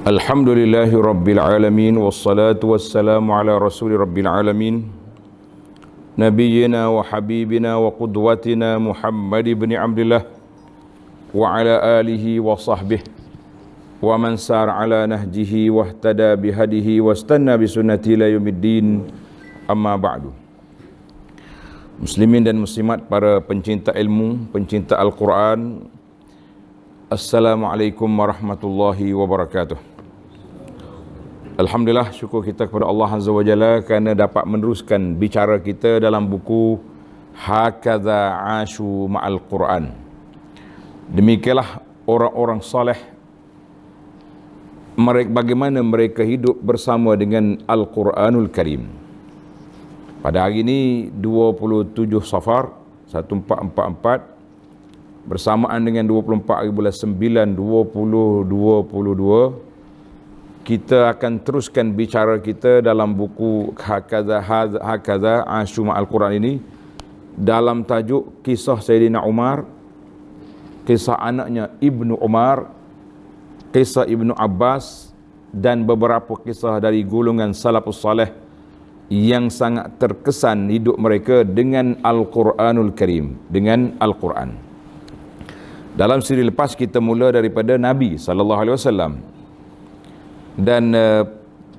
Alhamdulillahi Rabbil Alamin. Wassalatu wassalamu ala rasuli Rabbil Alamin, Nabiyyina wa habibina wa qudwatina Muhammad ibn Abdullah wa ala alihi wa sahbihi wa man sar ala nahjihi wa ihtada bihadihi wa istanna bisunnati ila yaumiddin. Amma ba'du. Muslimin dan muslimat, para pencinta ilmu, pencinta Al-Quran, Assalamualaikum warahmatullahi wabarakatuh. Alhamdulillah, syukur kita kepada Allah Azza wa Jalla kerana dapat meneruskan bicara kita dalam buku Hakadha Ashu Ma'al Quran. Demikianlah orang-orang soleh, bagaimana mereka hidup bersama dengan Al-Quranul Karim. Pada hari ini 27 Safar 1444 bersamaan dengan 24 hari bulan 9 2022, kita akan teruskan bicara kita dalam buku Hakadha Ashu Ma'al Quran ini dalam tajuk kisah Sayyidina Umar, kisah anaknya Ibnu Umar, kisah Ibnu Abbas, dan beberapa kisah dari golongan salafus saleh yang sangat terkesan hidup mereka dengan Al-Quranul Karim, dengan Al-Quran. Dalam siri lepas kita mula daripada Nabi SAW, dan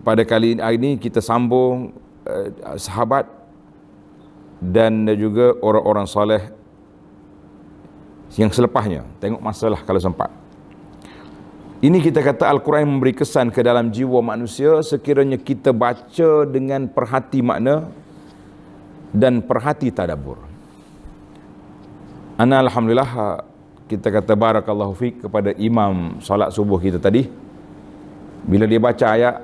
pada kali ini kita sambung sahabat dan juga orang-orang soleh yang selepasnya. Tengok masalah kalau sempat. Ini kita kata Al-Quran memberi kesan ke dalam jiwa manusia sekiranya kita baca dengan perhati makna dan perhati tadabbur. Ana alhamdulillah, kita kata barakallahu fiq kepada imam salat subuh kita tadi. Bila dia baca ayat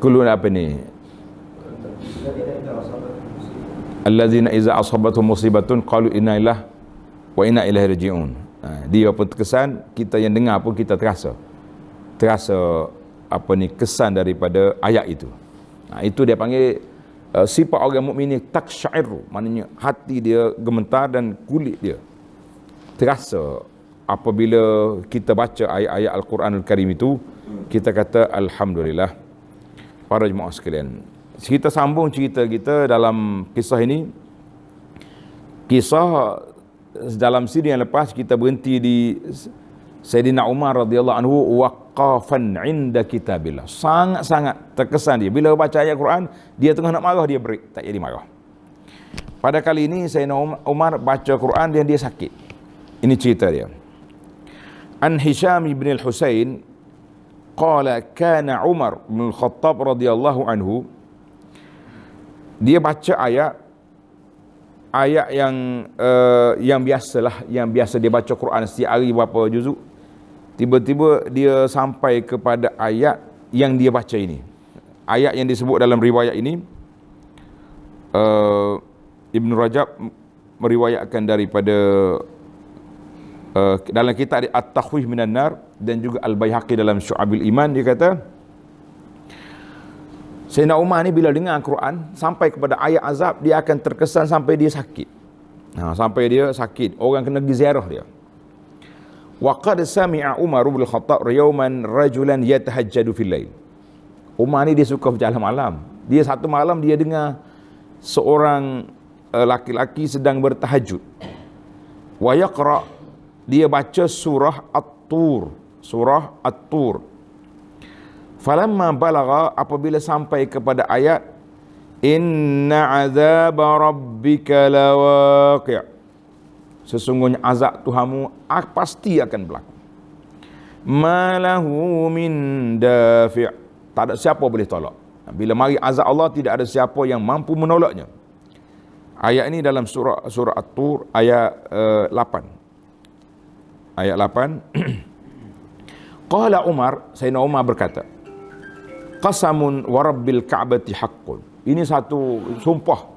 kulun apa ni, allazina iza asabatuhum musibatun qalu inna lillahi wa inna ilaihi raji'un. Dia pun terkesan, kita yang dengar pun kita terasa apa ni, kesan daripada ayat itu. Itu dia panggil sifat orang mukmin ni taksyairu, maknanya hati dia gemetar dan kulit dia terasa apabila kita baca ayat-ayat Al-Quranul Karim itu. Kita kata alhamdulillah. Para jemaah sekalian, kita sambung cerita kita dalam kisah ini. Kisah dalam siri yang lepas kita berhenti di Sayyidina Umar radhiyallahu anhu waqafan inda kitabillah. Sangat-sangat terkesan dia bila baca ayat Quran, dia tengah nak marah, dia break, tak jadi marah. Pada kali ini Sayyidina Umar baca Quran dan dia sakit. Ini cerita dia. An Hisham ibn al-Husain qala kana Umar bin Khattab radhiyallahu anhu, dia baca ayat yang biasalah, yang biasa dia baca Quran setiap hari berapa juzuk. Tiba-tiba dia sampai kepada ayat yang dia baca ini. Ayat yang disebut dalam riwayat ini, Ibn Rajab meriwayatkan daripada dalam kitab At-Takhwif Minan Nar, dan juga Al-Baihaqi dalam Syu'abil Iman. Dia kata Sayyidina Umar ni bila dengar Quran sampai kepada ayat azab, dia akan terkesan sampai dia sakit. Sampai dia sakit, orang kena pergi ziarah dia. Wa qad sami'a Umar bin Khattab yawman rajulan yatahajjadu fil lail. Umar ni dia suka berjalan malam. Dia satu malam dia dengar seorang laki-laki sedang bertahajud. Wa yaqra, dia baca surah At-Tur, surah At-Tur. Falamma balagha, apabila sampai kepada ayat inna azaba rabbika lawaqi', sesungguhnya azab Tuhanmu pasti akan berlaku. Malahu min dafi', tak ada siapa boleh tolak. Bila mari azab Allah, tidak ada siapa yang mampu menolaknya. Ayat ini dalam surah At-Tur ayat 8. Ayat 8. Qala Umar, Sayyidina Umar berkata, qasamun wa rabbil ka'bati haqqun. Ini satu sumpah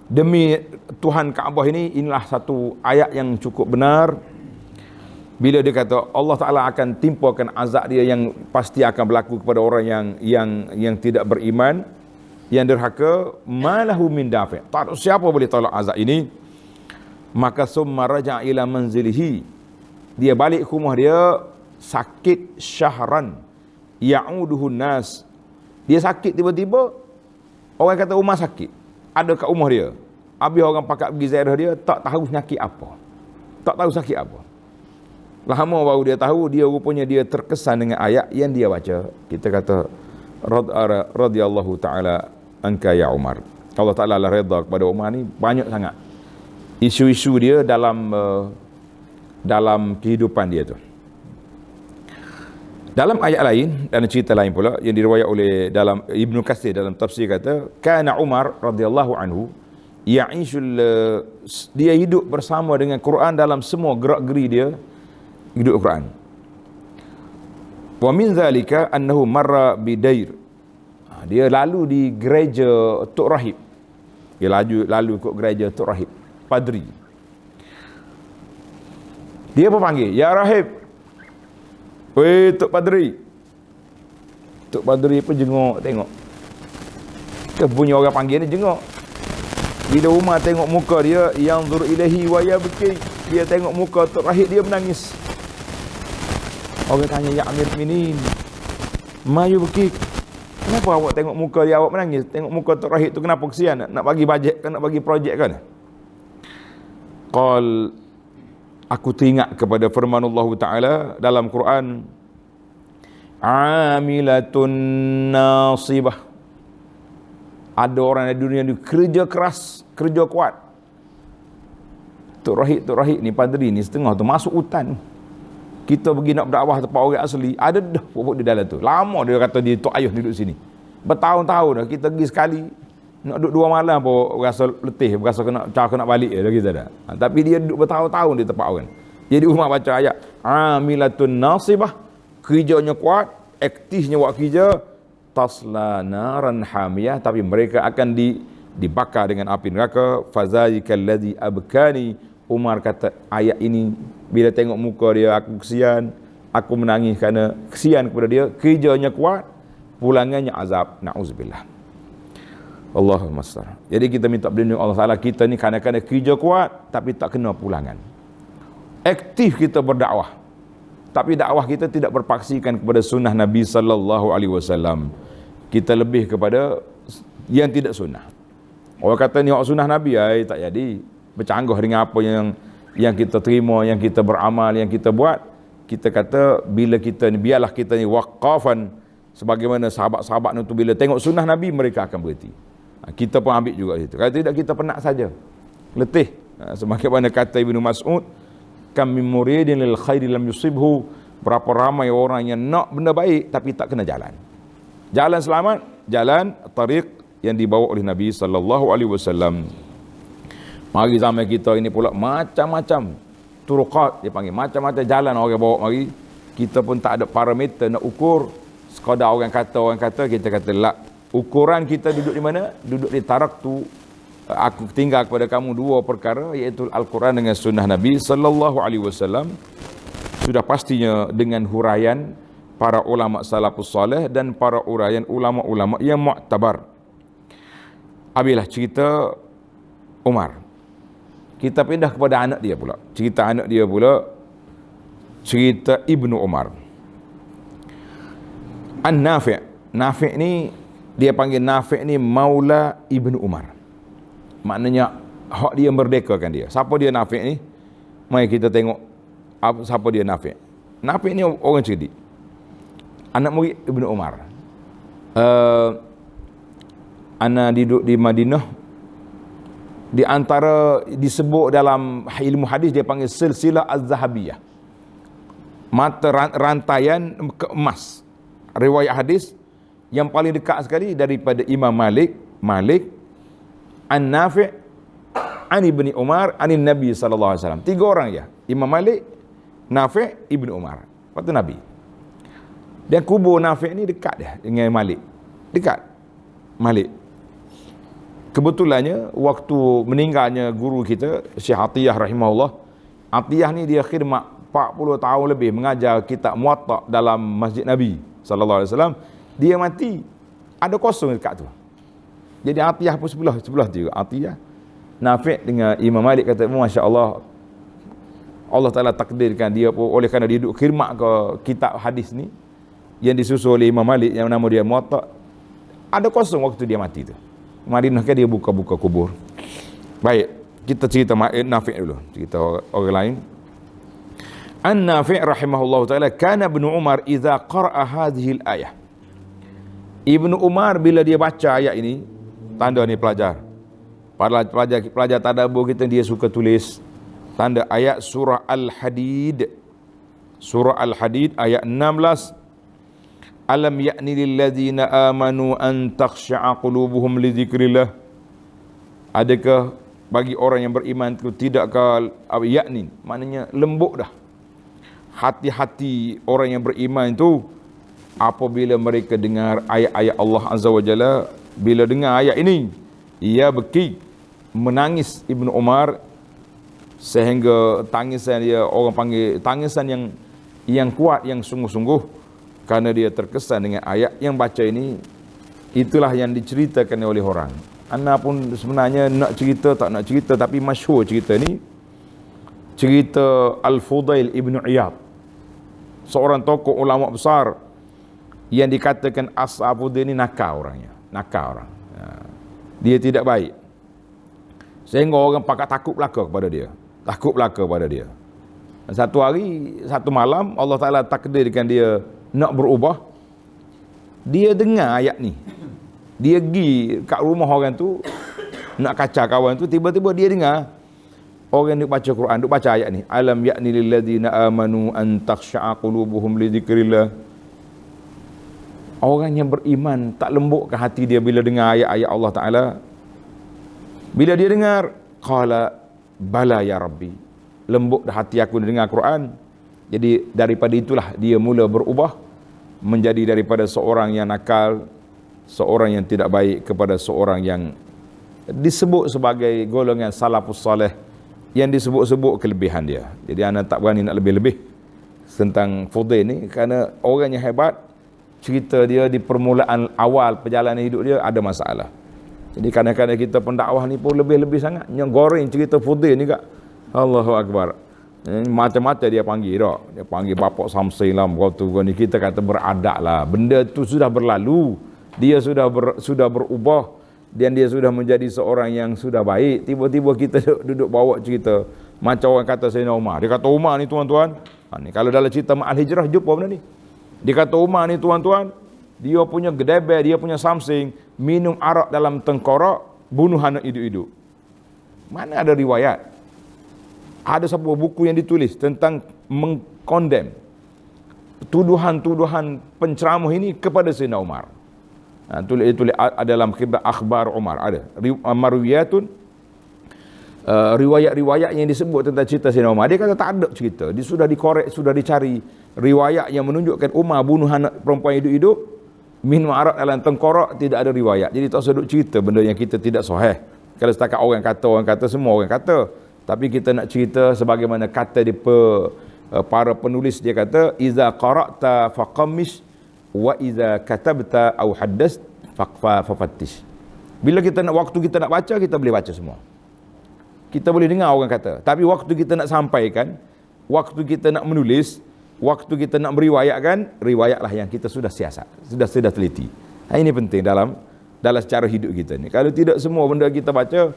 demi Tuhan Kaabah ini, inilah satu ayat yang cukup benar. Bila dia kata Allah Ta'ala akan timpakan azab dia yang pasti akan berlaku kepada orang yang tidak beriman, yang derhaka. Malahu min dafi', tak ada siapa boleh tolak azab ini. Maka summa raja'a ila manzilihi, dia balik ke rumah dia sakit syahran ya'uduhun nas. Dia sakit tiba-tiba, orang kata Umar sakit, ada kat rumah dia. Habis orang pakat pergi ziarah dia, tak tahu sakit apa. Tak tahu sakit apa. Lama baru dia tahu, dia rupanya dia terkesan dengan ayat yang dia baca. Kita kata radhiyallahu taala anka ya Umar. Allah Taala lah redha kepada Umar ni banyak sangat isu-isu dia dalam kehidupan dia tu. Dalam ayat lain dan cerita lain pula yang diriwayat oleh dalam Ibnu Katsir dalam tafsir kata, kana Umar radhiyallahu anhu ya'ishul, dia hidup bersama dengan Quran dalam semua gerak-geri dia hidup Quran. Wa min zalika annahu marra bidair, dia lalu di gereja Tok Rahib. Dia lalu ke gereja Tok Rahib, padri. Dia pun panggil, ya Rahib. Weh Tok Padri. Tok Padri pun jenguk tengok. Ke punya orang panggil ni jenguk. Bila Umar tengok muka dia, yanzur ilahi wa yabki, dia tengok muka Tok Rahib, dia menangis. Orang tanya, ya Amir Mukminin, ma yubki, kenapa awak tengok muka dia awak menangis? Tengok muka Tok Rahib tu kenapa kesian? Nak bagi bajet kan, nak bagi projek kan? Qal, aku teringat kepada firman Allah Ta'ala dalam Quran, amilatun nasibah. Ada orang di dunia ni kerja keras, kerja kuat. Tok Rahib ni padri ni setengah tu masuk hutan. Kita pergi nak berdakwah tempat orang asli, ada dah pokok di dalam tu. Lama dia kata dia tok ayuh duduk sini. Bertahun-tahun dah kita pergi sekali, nak duduk 2 malam pun rasa letih, rasa kena balik dah kita dah. Tapi dia duduk bertahun-tahun di tempat orang. Jadi Umar baca ayat, amilatun nasibah, kerjanya kuat, aktifnya buat kerja, tasla naran hamiyah, tapi mereka akan dibakar dengan api neraka. Fazalikal ladzi abkani. Umar kata ayat ini bila tengok muka dia aku kesian, aku menangis kerana kesian kepada dia, kerjanya kuat, pulangannya azab, na'uzubillah. Allahumma star. Jadi kita minta perlindungan Allah Taala, kita ni kadang-kadang kerja kuat tapi tak kena pulangan. Aktif kita berdakwah, tapi dakwah kita tidak berpaksikan kepada sunnah Nabi sallallahu alaihi wasallam. Kita lebih kepada yang tidak sunnah. Orang kata ni hak sunnah Nabi, tak jadi. Bercanggah dengan apa yang kita terima, yang kita beramal, yang kita buat. Kita kata bila kita ni, biarlah kita ni waqafan, sebagaimana sahabat-sahabat itu bila tengok sunnah Nabi mereka akan berhenti. Kita pun ambil juga itu. Kalau tidak kita penat saja, letih. Sebagaimana kata Ibnu Mas'ud, kam min muridin lil khairi lam yusibhu, berapa ramai orang yang nak benda baik tapi tak kena jalan. Jalan selamat, jalan tariq yang dibawa oleh Nabi sallallahu alaihi wasallam. Mari zaman kita ini pula macam-macam turuqat dia panggil, macam-macam jalan orang bawa mari. Kita pun tak ada parameter nak ukur. Sekadar orang kata kita kata la. Ukuran kita duduk di mana? Duduk di taraktu, aku tinggal kepada kamu 2 perkara, iaitu Al-Quran dengan sunnah Nabi sallallahu alaihi wasallam. Sudah pastinya dengan huraian para ulama salafus salih dan para huraian ulama-ulama yang mu'tabar. Habislah cerita Umar. Kita pindah kepada anak dia pula. Cerita anak dia pula, cerita Ibnu Umar. An-Nafi'. Nafi' ni, dia panggil Nafi' ni Maula Ibnu Umar. Maknanya, hak dia merdekakan dia. Siapa dia Nafi' ni? Mari kita tengok siapa dia Nafi'. Nafi' ni orang cerdik. Anak murid Ibnu Umar. Anak duduk di Madinah. Di antara disebut dalam ilmu hadis dia panggil silsilah az-zahabiyah, mata rantaian keemas riwayat hadis yang paling dekat sekali daripada Imam Malik An-Nafi' an Ibni Umar anin Nabi sallallahu alaihi wasallam. 3 orang je, Imam Malik, Nafi', Ibnu Umar. Lepas tu Nabi. Dan kubur Nafi' ni dekat dia dengan Malik. Dekat Malik. Kebetulannya waktu meninggalnya guru kita Syekh Atiyah rahimahullah, Atiyah ni dia khidmat 40 tahun lebih mengajar kitab Muwatta dalam Masjid Nabi sallallahu alaihi wasallam. Dia mati, ada kosong dekat tu. Jadi Atiyah pun sebelah tu juga. Atiyah, Nafi' dengan Imam Malik kata, masya-Allah, Allah Ta'ala takdirkan dia pun, oleh kerana dia duduk khidmat ke kitab hadis ni yang disusun oleh Imam Malik yang nama dia Muwatta, ada kosong waktu dia mati tu. Madinah kan dia buka-buka kubur. Baik, kita cerita Nafi' dulu, cerita orang lain. An-Nafi' rahimahullah ta'ala, kana Ibnu Umar idza qara'a hadhihi al-ayah. Ibnu Umar bila dia baca ayat ini, tanda ni pelajar tadabbur kita, dia suka tulis tanda ayat surah Al-Hadid. Surah Al-Hadid ayat 16. Alam ya'ni lil ladzina amanu an takhsha'a qulubuhum li dzikrillah. Adakah bagi orang yang beriman itu tidakkah yakni, maknanya lembut dah hati-hati orang yang beriman itu apabila mereka dengar ayat-ayat Allah Azza wa Jalla. Bila dengar ayat ini, ia beki, menangis Ibnu Umar, sehingga tangisan dia, orang panggil tangisan yang kuat, yang sungguh-sungguh, kerana dia terkesan dengan ayat yang baca ini. Itulah yang diceritakan oleh orang. Ana pun sebenarnya nak cerita tak nak cerita, tapi masyhur cerita ni, cerita Al-Fudail Ibn Iyad, seorang tokoh ulama besar yang dikatakan As-Fudail ni nakal orangnya, nakal orang. Dia tidak baik, sehingga orang pakat takut belaka kepada dia, takut belaka pada dia. Satu hari, satu malam, Allah Ta'ala takdirkan dia nak berubah. Dia dengar ayat ni, dia pergi kat rumah orang tu nak kacau kawan tu, tiba-tiba dia dengar orang duk baca Quran, duk baca ayat ni, alam ya'ni lil ladzina amanu an takhsha'a qulubuhum li dzikrillah. Orang yang beriman tak lembut ke hati dia bila dengar ayat-ayat Allah Ta'ala? Bila dia dengar, qala bala ya rabbi, lembut dah hati aku dengar Quran. Jadi daripada itulah dia mula berubah menjadi daripada seorang yang nakal, seorang yang tidak baik, kepada seorang yang disebut sebagai golongan salafus salih, yang disebut-sebut kelebihan dia. Jadi anak tak berani nak lebih-lebih tentang Fudail ni, kerana orang yang hebat, cerita dia di permulaan awal perjalanan hidup dia ada masalah. Jadi kadang-kadang kita pendakwah ni pun lebih-lebih sangat, yang goreng cerita Fudail ni kak. Allahu Akbar. Macam-macam dia panggil tak. Dia panggil bapak Samsing lah, ni kita kata beradab lah. Benda tu sudah berlalu, dia sudah berubah, dan dia sudah menjadi seorang yang sudah baik. Tiba-tiba kita duduk bawa cerita macam orang kata Sayyidina Umar. Dia kata Umar ni tuan-tuan, ni kalau dalam cerita Ma'al Hijrah jumpa benda ni. Dia kata Umar ni tuan-tuan, dia punya gedebel, dia punya Samsing, minum arak dalam tengkorak, bunuh anak hidup-hidup. Mana ada riwayat? Ada sebuah buku yang ditulis tentang mengkondem tuduhan-tuduhan penceramah ini kepada Sayyidina Umar. Tulis dalam akhbar Umar ada marwiyatun, riwayat-riwayat yang disebut tentang cerita Sayyidina Umar. Dia kata tak ada cerita, dia sudah dikorek, sudah dicari riwayat yang menunjukkan Umar bunuh anak perempuan hidup-hidup, minum arak dalam tengkorak, tidak ada riwayat. Jadi tak usah duk cerita benda yang kita tidak sahih. Kalau setakat orang kata, semua orang kata. Tapi kita nak cerita sebagaimana kata para penulis. Dia kata iza qara'ta faqammish wa iza katabta aw haddath fafattish. Bila kita nak, waktu kita nak baca, kita boleh baca semua, kita boleh dengar orang kata, tapi waktu kita nak sampaikan, waktu kita nak menulis, waktu kita nak meriwayatkan, riwayatlah yang kita sudah siasat, sudah teliti. Ini penting dalam cara hidup kita ni. Kalau tidak, semua benda kita baca,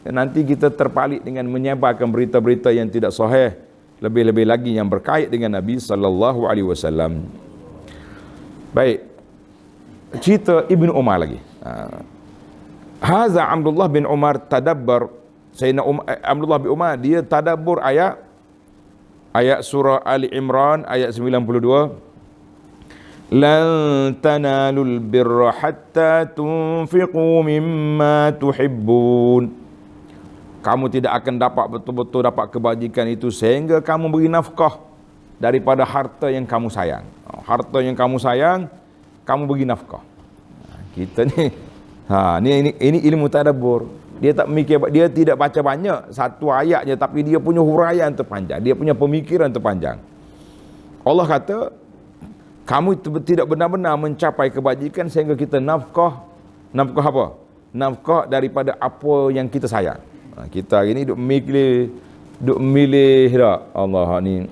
nanti kita terpalit dengan menyebarkan berita-berita yang tidak sahih, lebih-lebih lagi yang berkait dengan Nabi sallallahu alaihi wasallam. Baik, cerita Ibnu Umar lagi. Haza Abdullah bin Umar tadabbar. Sayyidina Abdullah bin Umar dia tadabbur ayat surah Ali Imran ayat 92. Lan tanalul birra hatta tunfiqu mimma tuhibbun. Kamu tidak akan dapat betul-betul dapat kebajikan itu sehingga kamu beri nafkah daripada harta yang kamu sayang. Harta yang kamu sayang, kamu beri nafkah. Kita ni, ini ilmu tadabbur. Dia tak mikir, dia tidak baca banyak satu ayat je, tapi dia punya huraian terpanjang, dia punya pemikiran terpanjang. Allah kata, kamu tidak benar-benar mencapai kebajikan sehingga kita nafkah apa? Nafkah daripada apa yang kita sayang. Kita hari ni duk mikir duk milih dah. Allah ni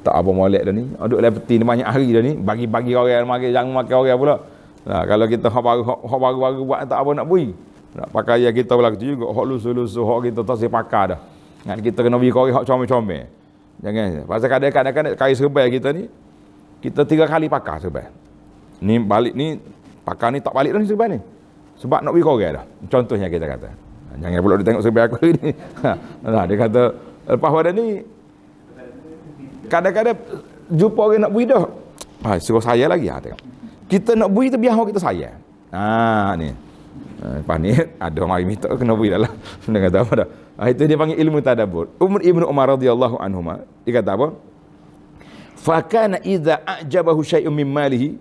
tak apa molek dah ni. Duk lepeti ni banyak hari dah ni. Bagi-bagi orang makan, jangan makan orang pula. Nah, kalau kita hak baru buat tak apa nak bui. Nak pakai yang kita pula tu juga hak lusuh-lusuh hak kita tak sepakar dah. Ngan kita kena bagi kau hak comel-comel. Jangan. Pasal kadang-kadang kali serbai kita ni kita 3 kali pakar serbai. Ni balik ni pakar ni tak balik dah ni serbai ni. Sebab nak bagi kau orang dah. Contohnya kita kata. Jangan pula dia tengok serbai aku ni. Nah, dia kata lepas pada ni kadang-kadang jumpa orang nak bui dah. Suruh saya lagi tengok. Kita nak bui tu biar orang kita sayang. Ni. Lepas ni ada mari minta kena bui dah lah. Dia kata apa dah. Itu dia panggil ilmu tadabbur. Ibnu Umar radhiyallahu anhuma dia kata apa? Fa kana idza a'jabahu syai'un min malihi,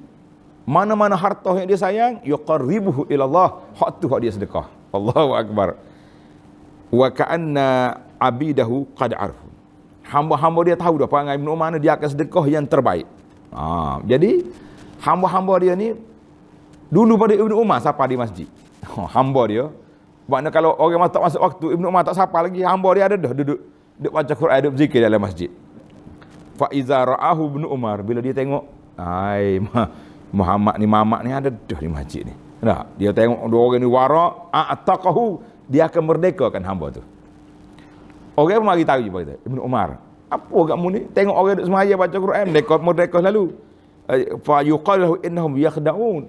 mana-mana harta yang dia sayang, yuqarribuhu ila Allah, hak tu hak dia sedekah. Allahu akbar. Wa ka'anna abidahu qad arfu. Hamba-hamba dia tahu dah perangai Ibnu Umar dia akan sedekah yang terbaik. Jadi hamba-hamba dia ni dulu pada Ibnu Umar sapa di masjid. Hamba dia. Maknanya kalau orang tak masuk waktu Ibnu Umar tak sapa lagi, hamba dia ada dah duduk baca Quran, duduk zikir dalam masjid. Fa iza ra'ahu Ibnu Umar, bila dia tengok, Muhammad ni mamak ni ada dah di masjid ni. Nah, dia tengok dua orang ni wara, ataqahu, dia akan merdekakan hamba tu. Orang mari tahu je kita, Ibnu Umar, apa kamu ni tengok orang duduk semaya baca Quran, merdeka selalu. Fa yuqalu innahum yakhda'un.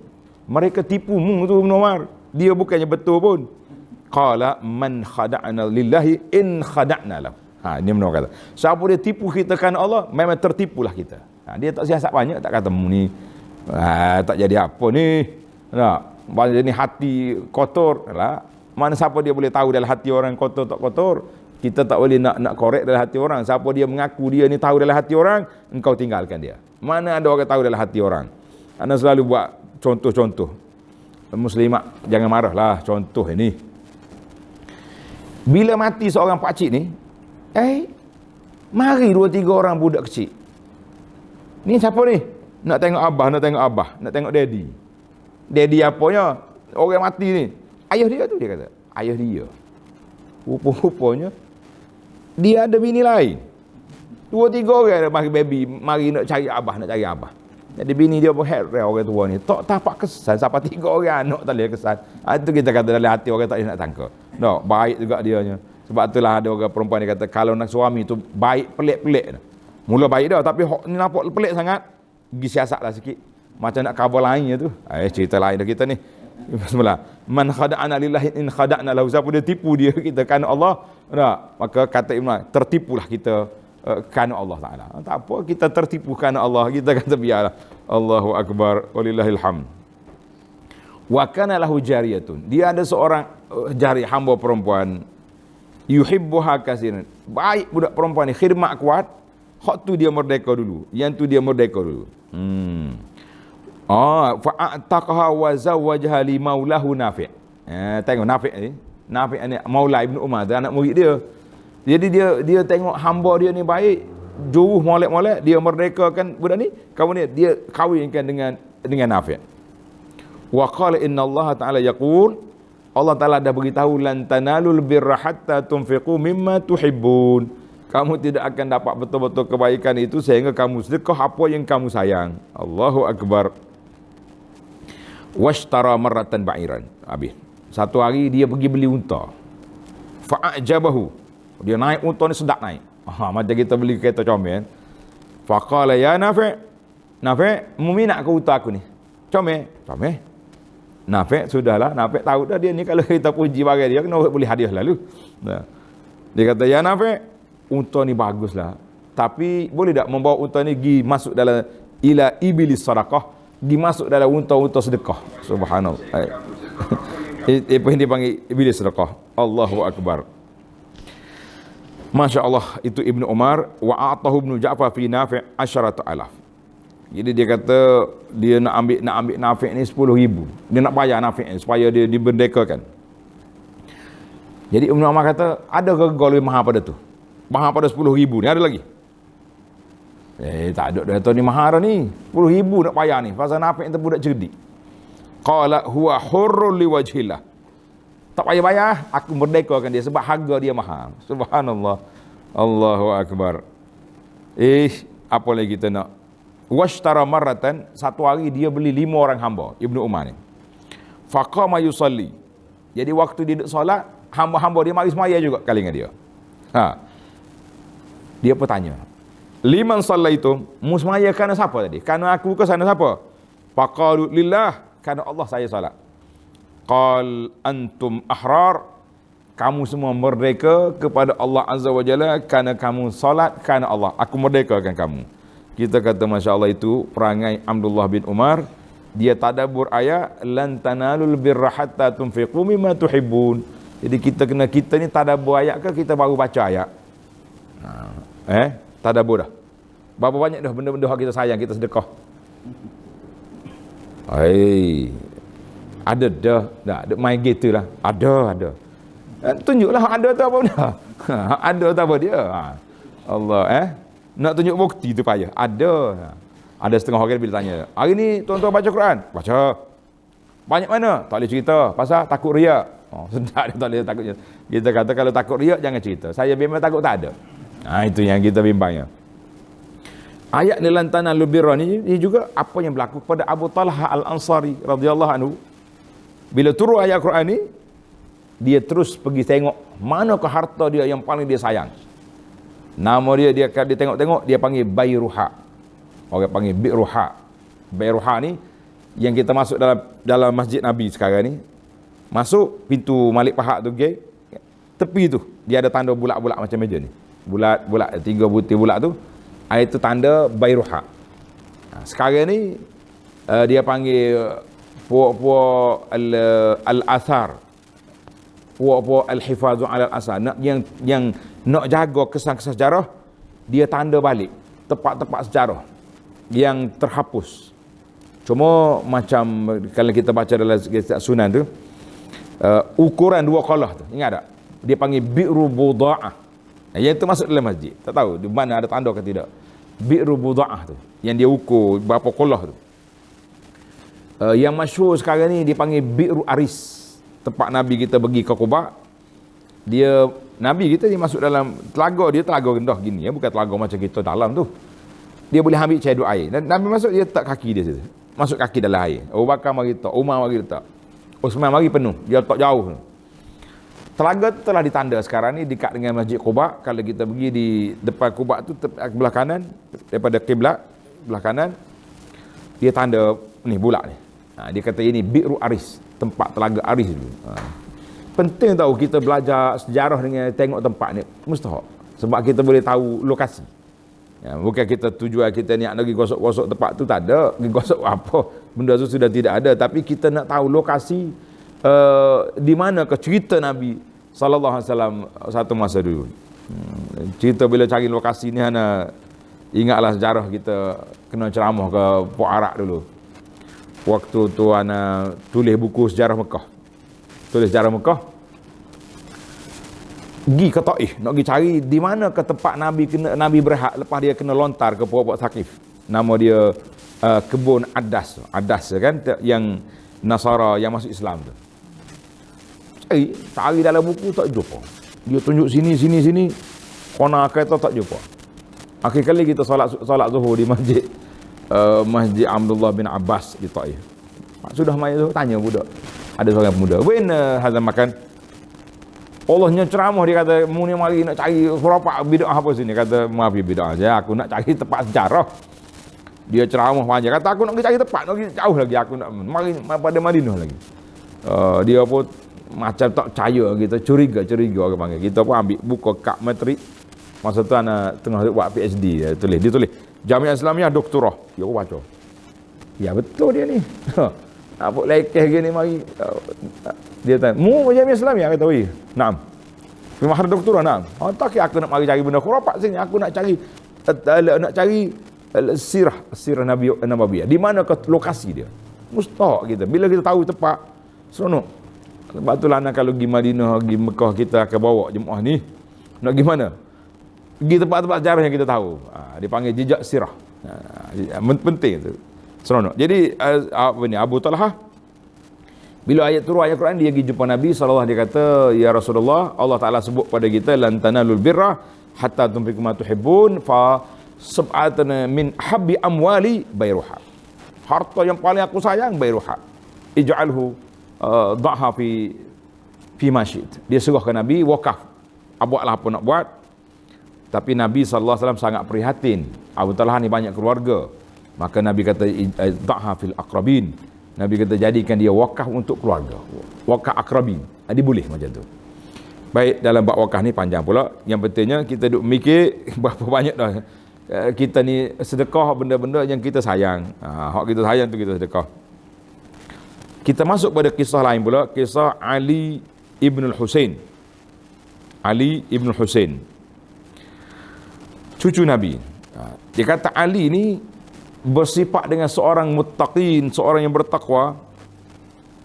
Mereka tipu mu tu Ibnu Umar. Dia bukannya betul pun. Qala man khada'na lillahi in khada'na lahu. Ini Ibnu Umar kata. Siapa dia tipu kita kerana Allah, memang tertipulah kita. Dia tak siasat banyak, tak kata mu ni tak jadi apa ni. Banyak ni hati kotor lah. Mana siapa dia boleh tahu dalam hati orang kotor tak kotor? Kita tak boleh nak korek dalam hati orang. Siapa dia mengaku dia ni tahu dalam hati orang, engkau tinggalkan dia. Mana ada orang tahu dalam hati orang? Anda selalu buat contoh-contoh. Muslimat jangan marahlah, contoh ini. Bila mati seorang pakcik ni, mari 2-3 orang budak kecil. Ni siapa ni? Nak tengok abah, nak tengok daddy. Daddy apanya? Orang mati ni. Ayah dia tu, dia kata. Ayah dia. Rupa-rupanya dia ada bini lain. 2-3 orang mari baby, mari nak cari abah. Jadi bini dia pun heran orang tua ni. Tak tapak kesan sampai 3 orang anak tak boleh kesan. Itu kita kata dalam hati orang tak boleh nak tangka. Tak, baik juga dianya. Sebab itulah ada orang perempuan ni kata kalau nak suami tu baik pelik-pelik. Mula baik dah tapi ni nampak pelik sangat. Pergi siasatlah sikit. Macam nak cover lainnya tu. Cerita lain dah kita ni. Bismillah. Man khada'ana lillahi in khada'na lahu. Siapa dia tipu dia kita kerana Allah, maka kata Ibnu, tertipulah kita kerana Allah Ta'ala. Tak apa, kita tertipu kerana Allah, kita kata biarlah. Allahu Akbar, walillahil hamd. Wa kana lahu jariyatun. Dia ada seorang jari hamba perempuan. Yuhibbuha katsiran. Baik budak perempuan ni, khidmat kuat. Hak tu dia merdeka dulu. Yang tu dia merdeka dulu. Fa'ataqaha wa zawwajaha li maulahu Nafi'. Tengok Nafi' ni. Nafi' ni Maula Ibnu Umar, anak murid dia. Jadi dia tengok hamba dia ni baik, juruh molek-molek, dia merdekakan budak ni, kemudian dia kahwinkan dengan Nafi'. Wa qala inna Allah Ta'ala yaqul, Allah Ta'ala dah beritahu lan tanalul birra hatta tunfiqu mimma tuhibbun. Kamu tidak akan dapat betul-betul kebaikan itu sehingga kamu sedekah apa yang kamu sayang. Allahu Akbar. Washtara marratan ba'iran. Habis. Satu hari dia pergi beli unta. Fa'ajabahu. Dia naik unta ni sedap naik. Macam kita beli kereta comel. Faqala ya Nafi'. Nafi', mu minat ke unta aku ni? Comel. Nafi' sudahlah. Nafi' tahu dah dia ni kalau kita puji bagai dia kena boleh hadiah lalu. Dia kata ya Nafi', unta ni baguslah. Tapi boleh tak membawa unta ni pergi masuk dalam ila iblis sadaqah, dimasuk dalam unta-unta sedekah. Subhanallah. Apa yang dipanggil iblis sedekah. Allahu Akbar. Masya Allah, itu Ibnu Umar. Wa a'tahu Ibnu Ja'far fi Nafi' 10,000. Jadi dia kata dia nak ambil Nafi' ni 10,000. Dia nak bayar Nafi' ni supaya dia diberdekakan. Jadi Ibnu Umar kata, ada ke gol lebih mahal pada tu? Mahal pada 10,000 ni, ada lagi? Tak ada dah tu ni mahal ni. 10,000 nak bayar ni. Pasal Nafi' itu budak cerdik. Qala huwa hurrun liwajhillah. Tak payah bayar, aku merdekakan dia sebab harga dia mahal. Subhanallah. Allahu akbar. Apa lagi kita nak? Washtara marratan, satu hari dia beli 5 orang hamba, Ibnu Umar ni. Faqama yusalli. Jadi waktu dia duduk solat, hamba-hamba dia mari semaya juga kali dengan dia. Dia pun tanya, liman sallaitum, mu semaya kerana siapa tadi? Kerana aku ke sana siapa? Faqalu lillah, kerana Allah saya solat. Qal antum ahrar, kamu semua merdeka kepada Allah Azza wa Jalla kerana kamu solat kerana Allah. Aku merdekakan kamu. Kita kata Masya Allah, itu perangai Abdullah bin Umar. Dia tadabbur ayat lan tanalul birra hatta tunfiqu mimma tuhibbun. Jadi kita ni tadabbur ayat ke kita baru baca ayat? Tadabbur dah. Berapa banyak dah benda-benda yang kita sayang, kita sedekah. Ada dah main gitu lah. Ada. Tunjuklah ada tu apa benda. Ada tu apa dia. Allah nak tunjuk bukti tu payah. Ada setengah orang bila tanya, hari ni tuan-tuan baca Quran? Baca. Banyak mana? Tak boleh cerita. Pasal takut riak. Sedap dia tak boleh takut. Kita kata kalau takut riak jangan cerita. Saya memang takut tak ada. Itu yang kita bimbangnya. Ayat ni lantana lubirra ni juga apa yang berlaku kepada Abu Talha Al-Ansari radhiyallahu anhu. Bila turun ayat Quran ni, dia terus pergi tengok mana ke harta dia yang paling dia sayang. Nama dia tengok-tengok, dia panggil Bayruha. Orang panggil Bi'ruha. Bayruha ni yang kita masuk dalam masjid Nabi sekarang ni. Masuk pintu Malik Pahak tu, tepi tu dia ada tanda bulat-bulat macam meja ni. Bulat 3 butir bulat tu. Itu tanda Bayruha. Sekarang ni dia panggil puak-puak al-athar. Puak-puak al-hifazu ala al-asar, yang nak jaga kesan-kesan sejarah, dia tanda balik tempat-tempat sejarah yang terhapus. Cuma macam kalau kita baca dalam kitab Sunan tu, ukuran 2 qalah tu, ingat tak? Dia panggil Bi'ru Buda'ah. Yang itu masuk dalam masjid. Tak tahu di mana ada tanda ke tidak. Bi'ru Buda'ah tu, yang dia ukur berapa qalah tu. Yang masyhur sekarang ni dipanggil Bi'ru Aris. Tempat Nabi kita pergi ke Quba, Nabi kita ni masuk dalam telaga, dia telaga rendah gini, bukan telaga macam kita dalam tu. Dia boleh ambil cairan air. Dan Nabi masuk, dia letak kaki dia situ. Masuk kaki dalam air. Abu Bakar mari letak, Umar mari letak, Osman mari penuh, dia letak jauh. Telaga tu telah ditanda sekarang ni dekat dengan Masjid Quba. Kalau kita pergi di depan Quba tu, belah kanan daripada kiblat, belah kanan dia tanda ni bulat ni. Dia kata ini Bi'ru Aris, tempat telaga Aris dulu. Penting tahu kita belajar sejarah dengan tengok tempat ni, mustahak. Sebab kita boleh tahu lokasi. Bukan kita tujuan kita ni nak pergi gosok-gosok tempat tu, tak ada. Pergi gosok apa, benda tu sudah tidak ada. Tapi kita nak tahu lokasi di mana ke cerita Nabi sallallahu alaihi wasallam satu masa dulu. Cerita bila cari lokasi ni, ingatlah sejarah kita kena ceramah ke Puak Arak dulu. Waktu tu tulis buku sejarah Mekah. Pergi ke Taif, nak pergi cari di mana ke tempat Nabi berehat lepas dia kena lontar ke Puak Thaqif. Nama dia kebun Adas kan, yang Nasara yang masuk Islam tu. Cari dalam buku tak jumpa. Dia tunjuk sini. Kona kereta tak jumpa. Akhir kali kita solat Zuhur di Masjid Abdullah bin Abbas di Taif. Sudah mai tu tanya budak. Ada seorang pemuda, "Wena hazan makan?" Allahnya ceramah, dia kata, "Mu ni mari nak cari khurafat bid'ah apa sini?" Kata, "Maaf ya bid'ah saja, aku nak cari tempat sejarah." Dia ceramah panjang, kata, "Aku nak pergi cari tempat, nak pergi jauh lagi, aku nak mari pada Madinah lagi." Dia pun macam tak percaya, kita curiga orang panggil. Kita pun ambil buka kad matrik. Masa tu anak tengah buat PhD, dia tulis Jamiah Islamiah Doktorah. Dia pun baca. Ya betul dia ni. Apa lekeh gini mari. Dia tanya, "Mu Jamiah Islamiah?" Kata, "Oi, naam." Mahar doktorah, naam. Tak aku nak mari cari benda khurafat sini. Aku nak cari sirah Nabawiyah. Di mana ke lokasi dia? Mustahak kita. Bila kita tahu tempat, seronok. Sebab itulah kalau pergi Madinah, pergi Mekah, kita akan bawa jemaah ni. Nak pergi mana? Pergi tempat-tempat sejarah yang kita tahu. Dipanggil jejak sirah. Penting tu. Seronok. Jadi Abu Talha, bila ayat turun ayat Quran, dia pergi jumpa Nabi SAW. Dia kata, "Ya Rasulullah, Allah Ta'ala sebut pada kita, lan tanalul birra hatta tunfiqu ma tuhibbun fa sab'atun min habbi amwali bayruha. Harta yang paling aku sayang bayruha. Ij'alhu dha'ha fi masjid. Dia suruh ke Nabi wakaf. Buatlah apa nak buat. Tapi Nabi SAW sangat prihatin. Abu Talha ni banyak keluarga. Maka Nabi kata dha'ha fil aqrabin. Nabi kata jadikan dia wakaf untuk keluarga. Wakaf akrabin. Dia boleh macam tu. Baik, dalam bab wakaf ni panjang pula. Yang pentingnya kita duk mikir berapa banyak dah kita ni sedekah benda-benda yang kita sayang. Hak kita sayang tu kita sedekah. Kita masuk pada kisah lain pula, kisah Ali ibn al-Husain. Ali ibn al-Husain, cucu Nabi. Dia kata Ali ni bersifat dengan seorang muttaqin, seorang yang bertakwa.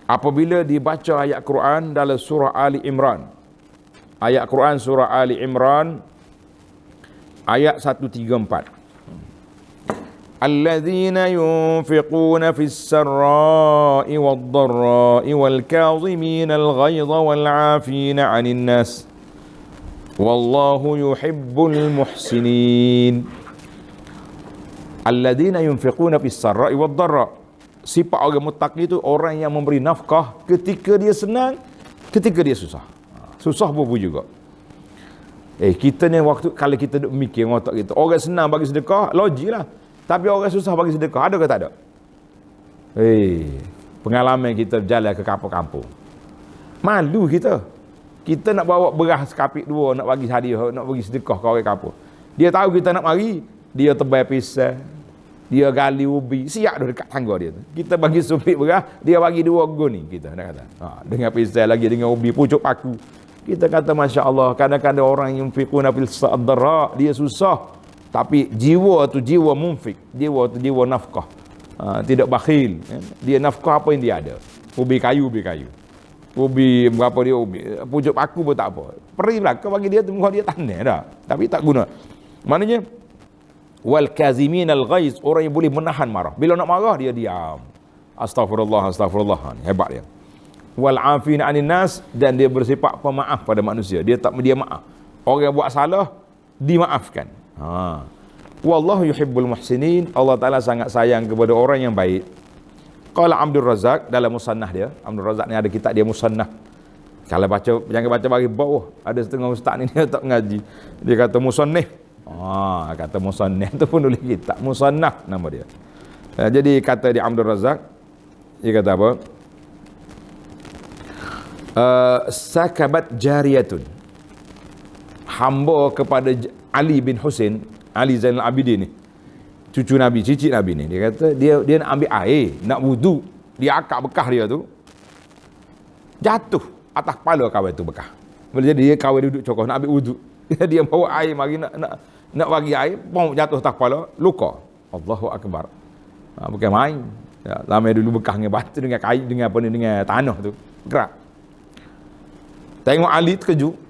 Apabila dibaca ayat Quran dalam surah Ali Imran, ayat Quran surah Ali Imran ayat 134, Alladzina yunfiquna fis sarra'i wad dharra'i wal kadhimina al ghaidha wal 'afina 'anil nas wallahu yuhibbul muhsinin. Alladzina yunfiquna fis sarra'i wad dharra'. Sifat orang muttaqi itu orang yang memberi nafkah ketika dia senang, ketika dia susah. Susah pun juga. Kita ni waktu kalau kita duk mikir ngotak kita, orang senang bagi sedekah, logiklah. Tapi orang susah bagi sedekah, ada ke tak ada? Pengalaman kita berjalan ke kampung-kampung. Malu kita. Kita nak bawa beras sekapik dua, nak bagi hadiah, nak bagi sedekah ke orang kampung. Dia tahu kita nak mari, dia tebal pisang, dia gali ubi, siap dah dekat tangga dia tu. Kita bagi supit beras, dia bagi dua guni kita nak kata. Dengan pisang lagi, dengan ubi, pucuk paku. Kita kata Masya Allah, kadang-kadang orang yang yunfiquna fil sadra, dia susah. Tapi jiwa tu jiwa munfik, jiwa tu jiwa nafkah. Tidak bakhil. Dia nafkah apa yang dia ada. Ubi kayu. Ubi berapa dia ubi. Pucuk paku pun tak apa. Peri belakang bagi dia tu muka dia tanah dah. Tapi tak guna. Maknanya wal kazimin al ghaiz, orang yang boleh menahan marah. Bila nak marah dia diam. Astagfirullah. Hebat dia. Wal afina 'anil nas, dan dia bersifat pemaaf pada manusia. Dia maaf. Orang yang buat salah dimaafkan. Wallahu yuhibbul muhsinin. Allah Ta'ala sangat sayang kepada orang yang baik. Qala Abdul Razak dalam musannah dia. Abdul Razak ni ada kitab dia musannah. Kalau baca, jangan baca bagi bawah. Ada setengah ustaz ni dia tak mengaji. Dia kata musannif. Kata musannif tu pun nulis kitab. Musannah nama dia. Jadi kata di Abdul Razak, dia kata apa? Sakabat jariyatun. Hamba kepada Ali bin Husain, Ali Zainal Abidin ni, cucu Nabi, cicit Nabi ni. Dia kata dia nak ambil air, nak wudu. Dia akak bekah dia tu jatuh atas kepala kawan tu bekah. Jadi dia kawan duduk cokoh nak ambil wudu. Dia bawa air mari nak bagi air, pom jatuh atas kepala, luka. Allahu akbar. Bukan main. Lama dulu bekah dengan batu, dengan kayu, dengan apa ni, dengan tanah tu. Gerak. Tengok Ali terkejut.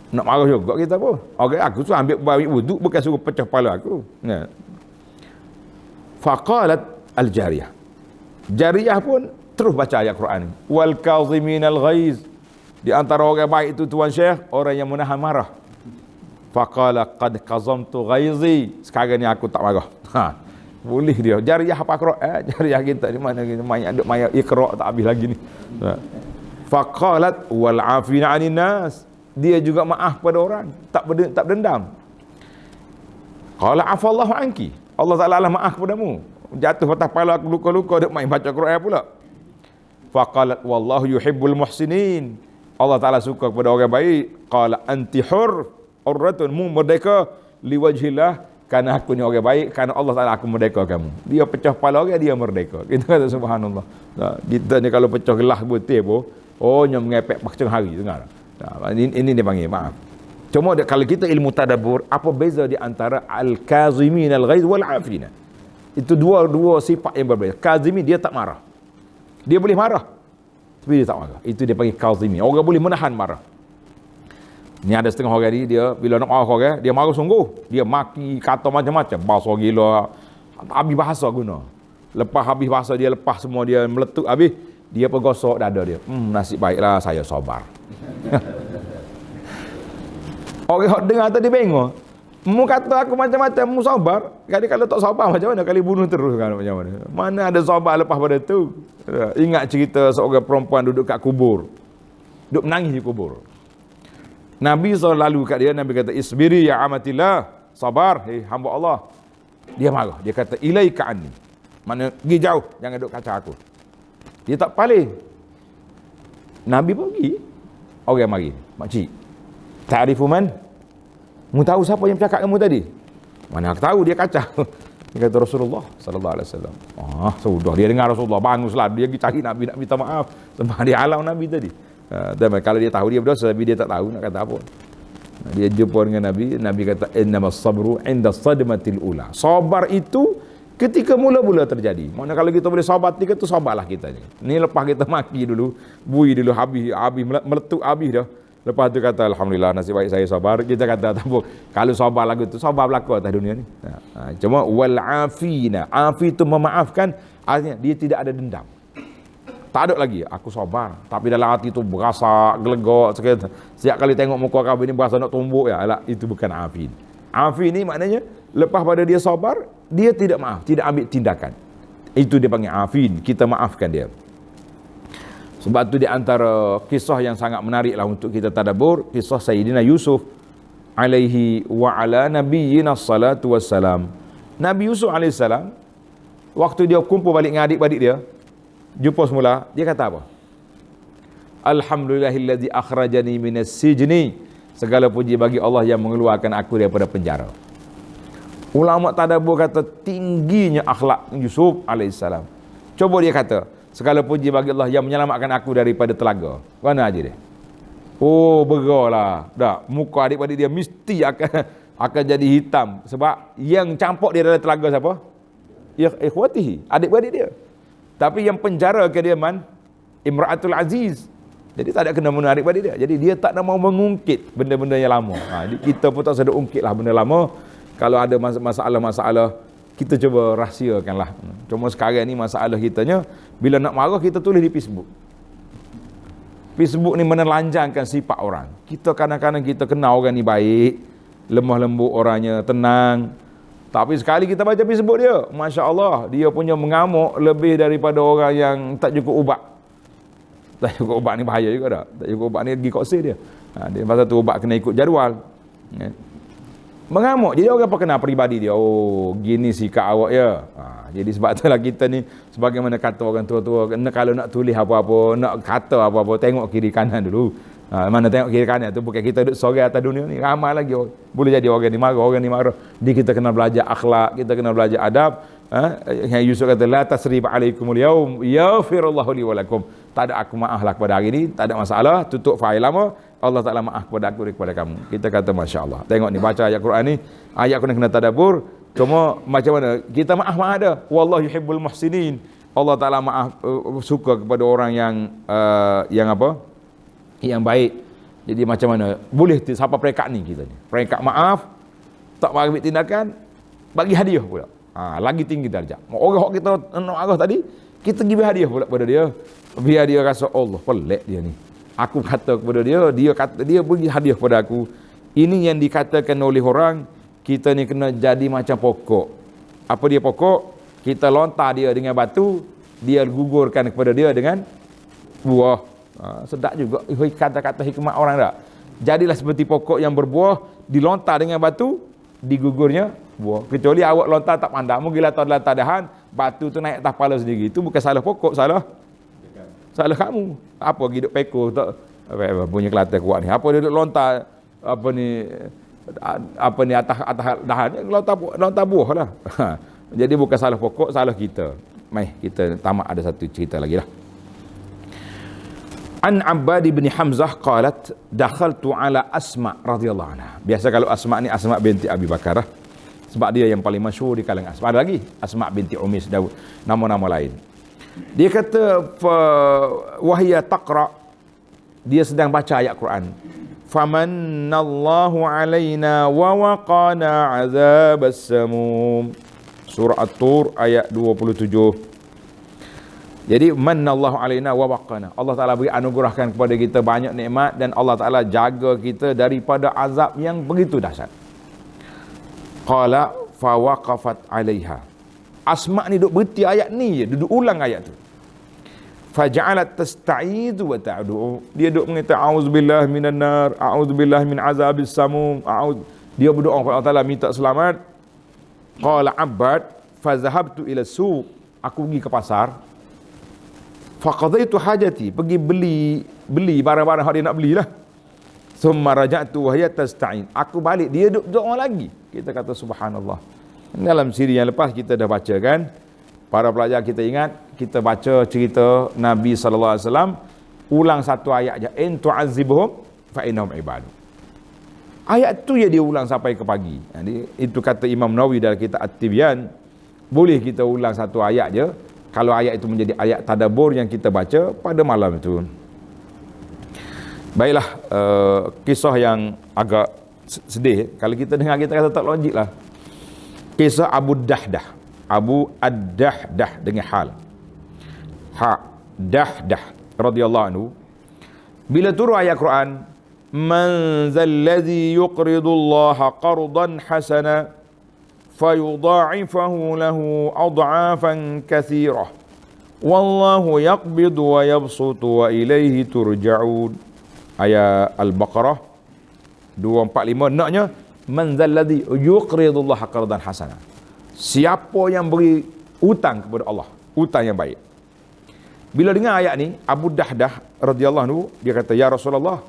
Nak marah juga kita pun. Okey, aku suruh ambil wuduk, bukan suruh pecah kepala aku. Faqalat al-jariyah. Jariyah pun terus baca ayat Quran. Wal kaziminal ghaiz. Di antara orang baik itu Tuan Syekh, orang yang menahan marah. Faqala qad qazamtu ghaizi. Sekarang ni aku tak marah. Boleh dia. Jariyah apa Quran? Jariyah kita di mana kita main Iqra tak habis lagi ni. Faqalat wal afina 'anil nas. Dia juga maaf pada orang, tak berdendam. Qala afallahu anki. Allah Taala maaf kepadamu. Jatuh atas kepala aku luka-luka, duk main baca Quran pula. Faqalat wallahu yuhibbul muhsinin. Allah Taala suka kepada orang baik. Qala anti hurratun, mu merdeka liwajhillah, kerana aku ni orang baik, kerana Allah Taala aku merdeka kamu. Dia pecah kepala orang, dia merdeka. Kita kata subhanallah. Kita ni kalau pecah gelas betul pun, nyom ngepek pecah hari dengar. Ini dia panggil maaf. Cuma kalau kita ilmu tadabbur, apa beza di antara al-kazimin al-ghaiz wal afina? Itu dua sifat yang berbeza. Kazimin dia tak marah. Dia boleh marah, tapi dia tak marah. Itu dia panggil kazimin. Orang boleh menahan marah. Ni ada setengah orang ni, dia bila nak marah orang, dia marah sungguh. Dia maki, kata macam-macam, bahasa gila, habis bahasa guna. Lepas habis bahasa dia, lepas semua dia meletup habis, dia pergosok dada dia. Nasib baiklah saya sabar. Orang hok dengar tadi bengok. Mu kata aku macam-macam, mu sabar. Kali kalau tak sabar macam mana? Kali bunuh terus kan macam mana? Mana ada sabar lepas pada tu? Ingat cerita seorang perempuan duduk kat kubur. Duduk menangis di kubur. Nabi SAW kat dia, Nabi kata, isbiri ya amatillah. Sabar, hamba Allah. Dia marah. Dia kata, ilaika anni. Mana, pergi jauh. Jangan duduk kacau aku. Dia tak paling. Nabi pergi. Orang mari. Makcik. Ta'rifu man? Mu tahu siapa yang bercakap dengan mu tadi? Mana aku tahu, dia kacau. Dia kata Rasulullah sallallahu alaihi wasallam. Sudah dia dengar Rasulullah, banguslah dia pergi cari Nabi nak minta maaf sebab dia halau Nabi tadi. Dan kalau dia tahu dia berdosa tapi dia tak tahu nak kata apa. Dia jumpa dengan Nabi, Nabi kata innamas sabru 'inda sadmatil ula. Sabar itu ketika mula-mula terjadi. Maknanya kalau kita boleh sabar ketika tu sabarlah kita ni. Ni lepas kita maki dulu, bui dulu habis meletup habis dah. Lepas tu kata alhamdulillah nasib baik saya sabar. Kita kata tak apa. Kalau sabar lagu tu sabar berlaku atas dunia ni. Cuma wal afina. Afi tu memaafkan, artinya dia tidak ada dendam. Tak ada lagi aku sabar, tapi dalam hati tu berasa gelegok sekali. Setiap kali tengok muka kau ni berasa nak tumbuk ya. Alah, itu bukan afin. Afin ni maknanya lepas pada dia sabar, dia tidak maaf, tidak ambil tindakan. Itu dia panggil afin. Kita maafkan dia. Sebab tu di antara kisah yang sangat menariklah untuk kita tadabbur, kisah Sayyidina Yusuf alaihi wa ala nabiyyina salatu wassalam. Nabi Yusuf alaihi salam, waktu dia kumpul balik dengan adik-adik dia, jumpa semula, dia kata apa? Alhamdulillahillazi akhrajani minas sijni. Segala puji bagi Allah yang mengeluarkan aku daripada penjara. Ulama tadabbur kata tingginya akhlak Yusuf alaihi salam. Coba dia kata, segala puji bagi Allah yang menyelamatkan aku daripada telaga. Mana aja dia? Oh, bergalah. Dah, muka adik-adik dia mesti akan jadi hitam sebab yang campur dia dalam telaga siapa? Ikhwatihi, adik-adik dia. Tapi yang penjara ke dia Imra'atul Aziz. Jadi tak ada kena bunuh adik-adik dia. Jadi dia tak nak mau mengungkit benda-benda yang lama. Kita pun tak sedar ungkitlah benda lama. Kalau ada masalah-masalah, kita cuba rahsiakanlah. Cuma sekarang ni masalah kitanya, bila nak marah kita tulis di Facebook. Facebook ni menelanjangkan sifat orang. Kita kadang-kadang kita kenal orang ni baik, lemah lembut orangnya, tenang. Tapi sekali kita baca Facebook dia, Masya Allah, dia punya mengamuk lebih daripada orang yang tak cukup ubat. Tak cukup ubat ni bahaya juga tak? Tak cukup ubat ni pergi koksir dia. Dia pasal tu ubat kena ikut jadual. Mengamuk. Jadi orang apa kenal peribadi dia. Oh, gini sikap awak ya. Jadi sebab itulah kita ni, sebagaimana kata orang tua-tua, kalau nak tulis apa-apa, nak kata apa-apa, tengok kiri kanan dulu. Mana tengok kiri kanan tu, bukan kita duduk sore atas dunia ni, ramai lagi orang. Boleh jadi orang ni marah. Jadi kita kena belajar akhlak, kita kena belajar adab. Yang Yusuf kata, la tasriba alaikumul yaum, yaghfirullahu li wa lakum. Tak ada aku maaflah kepada hari ni, tak ada masalah, tutup fail lama, Allah Ta'ala maaf kepada aku dan kepada kamu. Kita kata Masya Allah. Tengok ni, baca ayat Quran ni, ayat kena tadabbur. Cuma macam mana? Kita maaf ada. Wallahu yuhibbul muhsinin. Allah Ta'ala maaf, suka kepada orang yang apa? Yang baik. Jadi macam mana? Boleh siapa peringkat ni kita ni? Peringkat maaf, tak bagi tindakan, bagi hadiah pula. Lagi tinggi darjah. Orang kita nak arah tadi, kita bagi hadiah pula pada dia. Biar dia rasa Allah pelik dia ni. Aku kata kepada dia kata dia bagi hadiah pada aku. Ini yang dikatakan oleh orang, kita ni kena jadi macam pokok. Apa dia pokok? Kita lontar dia dengan batu, dia gugurkan kepada dia dengan buah. Sedap juga kata-kata hikmah orang tak? Jadilah seperti pokok yang berbuah, dilontar dengan batu, digugurnya buah. Kecuali awak lontar tak pandang, mungkin lontar dahan, batu tu naik atas kepala sendiri. Itu bukan salah pokok, salah kamu. Apa hidup peko tak punya Kelantan kuat ni. Apa dia duduk lontar apa ni atas dahan, lontar buah lah. Jadi bukan salah pokok, salah kita. Mai kita tamat ada satu cerita lagi lah. An Abbad bin Hamzah qalat dakhaltu ala Asma radhiyallahu anha. Biasa kalau Asma ni Asma binti Abi Bakar lah. Sebab dia yang paling masyhur di kalangan Asma. Ada lagi Asma binti Umis, Daud, nama-nama lain. Dia kata wahya taqra, dia sedang baca ayat Quran. Famannallahu alaina wa waqana azabas samum. Surah At-Tur ayat 27. Jadi manallahu alaina wa waqana. Allah Taala beri anugerahkan kepada kita banyak nikmat dan Allah Taala jaga kita daripada azab yang begitu dahsyat. Qala fa waqafat alaiha. Asma ni duk berhenti ayat ni je, duduk ulang ayat tu. Faja'alat tasta'idu wa ta'du'u. Dia duk mengata a'udzubillahi minan nar, a'udzubillahi min azabis samum, dia berdoa kepada Allah Taala minta selamat. Qala Abbad fa zahabtu ila suq. Aku pergi ke pasar. Faqadaitu hajati, pergi beli barang-barang hak dia nak belilah. Summa raja'tu wa hiya tasta'in. Aku balik, dia duk doa lagi. Kita kata subhanallah. Dalam siri yang lepas kita dah baca kan, para pelajar kita ingat, kita baca cerita Nabi sallallahu alaihi wasallam, ulang satu ayat je, in tu'azzibuhum fa innahum ibadu. Ayat tu ya dia ulang sampai ke pagi. Jadi itu kata Imam Nawawi dalam kitab At-Tibyan, boleh kita ulang satu ayat je kalau ayat itu menjadi ayat tadabbur yang kita baca pada malam itu. Baiklah, kisah yang agak sedih. Kalau kita dengar kita kata tak logik lah. Kisah Abu Dahdah. Abu Ad-Dahdah dengan hal. Dahdah radhiyallahu anhu. Bila turun ayat Quran, man zalladhi yuqridullaha qardan hasana fayudha'ifahu lahu ad'afan katsirah wallahu yaqbidu wa yabsutu wa ilaihi turja'un. Ayat Al-Baqarah 245, naknya man zalladhi yuqridullaha qardan hasana. Siapa yang beri hutang kepada Allah, hutang yang baik. Bila dengar ayat ni, Abu Dahdah radhiyallahu anhu dia kata, ya Rasulullah,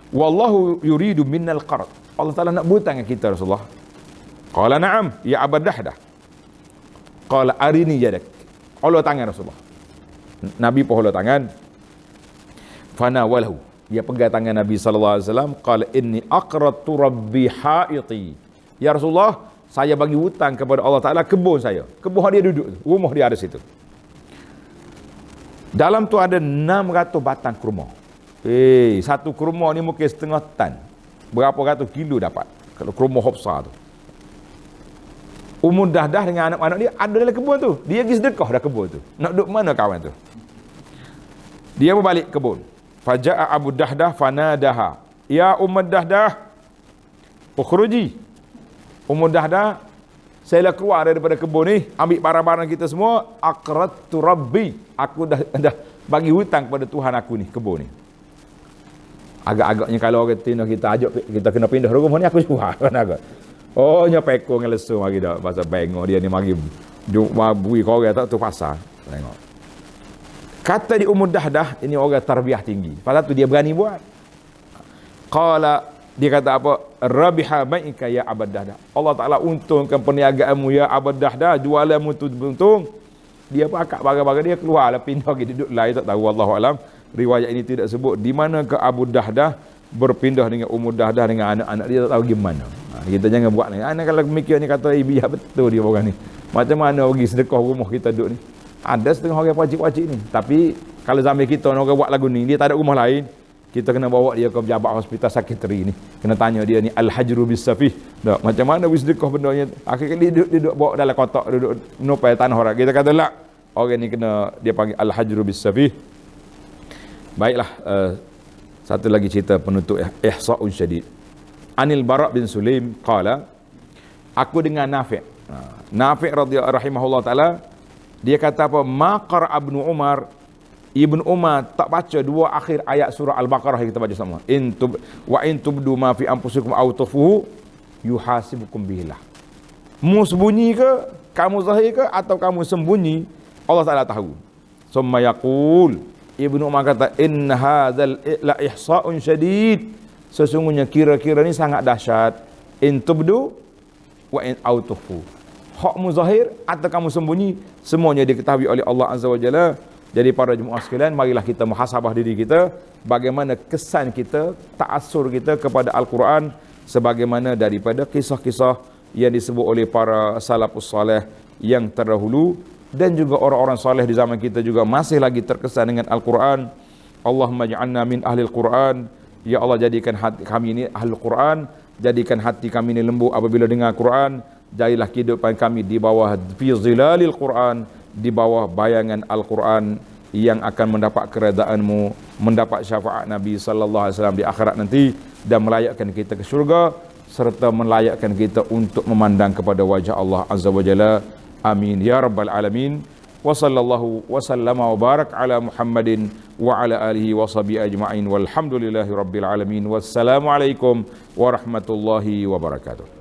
wallahu yuridu minnal qard. Allah Taala nak berhutang dengan kita Rasulullah. Qala na'am ya Abu Dahdah. Qala arini yadak. Allah tangan Rasulullah. Nabi pun Allah tangan. Fana walahu. Dia pegang tangan Nabi sallallahu alaihi wasallam. Qala inni aqradtu rabbi haiti. Ya Rasulullah, saya bagi hutang kepada Allah Taala kebun saya. Kebun dia duduk, rumah dia ada situ. Dalam tu ada 600 batang kurma. Satu kurma ni mungkin setengah tan. Berapa ratus kilo dapat kalau kurma besar tu. Umur Dahdah dengan anak-anak dia ada dalam kebun tu. Dia pergi sedekah dah kebun tu. Nak duduk mana kawan tu? Dia berbalik kebun. Faja'a Abu Dahdah fanadaha. Ya Dahdah, ukhruji. Dahdah, saya lah keluar daripada kebun ni, ambil barang-barang kita semua. Aqradtu rabbi. Aku dah bagi hutang kepada Tuhan aku ni, kebun ni. Agak-agaknya kalau orang kita ajak kita kena pindah rumah ni, aku jual kan agak. Oh, nya pekong dengan lesu mari dah pasal bengok dia ni mari bui kau orang tak tu pasal. Tengok. Kata di Dahdah, ini orang tarbiyah tinggi. Pasal tu dia berani buat. Qala, dia kata apa? Rabiha baika ya Abu Dahdah. Allah Taala untungkan perniagaanmu ya Abu Dahdah, jualanmu tu untung. Dia pun akak barang-barang dia keluarlah pindah pergi duduk lain, tak tahu wallahu alam. Riwayat ini tidak sebut di mana ke Abu Dahdah berpindah dengan Dahdah dengan anak-anak dia, tak tahu gimana. Kita jangan buat ni. Anak kalau mikir ni kata biar betul dia orang ni. Macam mana pergi sedekah rumah kita duduk ni. Ada setengah orang wajib-wajib ni. Tapi kalau zaman kita orang buat lagu ni, dia tak ada rumah lain, kita kena bawa dia ke pejabat hospital sakiteri ni. Kena tanya dia ni al-hajru bis-safih. Tak, macam mana boleh sedekah benda ni? Akhirnya dia duduk bawa dalam kotak, duduk nopai tanah orang. Kita kata lah, orang ni kena dia panggil al-hajru bis-safih. Baiklah, satu lagi cerita penutup ihsa'un syadid. Anil Bara' bin Sulaim qala, aku dengan Nafi'. Nafi' radhiyallahu rahimahullah taala, dia kata apa? Maqar Ibnu Umar tak baca dua akhir ayat surah Al-Baqarah yang kita baca sama. In tubdu ma fi anfusikum aw tukhfuhu yuhasibukum billah. Mu sembunyi ke, kamu zahir ke, atau kamu sembunyi, Allah Taala tahu. Summa yaqul, Ibnu Umar kata, in hadzal la ihsa'un syadid. Sesungguhnya kira-kira ni sangat dahsyat. In tubdu wa in aw tukhfu. Hakmu zahir atau kamu sembunyi, semuanya diketahui oleh Allah Azza wa Jalla. Jadi para jemaah sekalian, marilah kita muhasabah diri kita, bagaimana kesan kita, ta'assur kita kepada Al-Quran, sebagaimana daripada kisah-kisah yang disebut oleh para salafus salih yang terdahulu, dan juga orang-orang salih di zaman kita juga masih lagi terkesan dengan Al-Quran. Allahumma ja'alna min ahlil Quran. Ya Allah, jadikan hati kami ini ahlul Quran, jadikan hati kami ini lembut apabila dengar Quran. Jadilah kehidupan kami di bawah fi zilalil Quran, di bawah bayangan Al-Quran yang akan mendapat keredaanmu, mendapat syafaat Nabi sallallahu alaihi wasallam di akhirat nanti, dan melayakkan kita ke syurga serta melayakkan kita untuk memandang kepada wajah Allah Azza wa Jalla. Amin ya rabbal alamin. Wa sallallahu wa sallama wa barak ala Muhammadin wa ala alihi wa sahbihi ajma'in walhamdulillahi rabbil alamin. Wassalamu alaikum warahmatullahi wabarakatuh.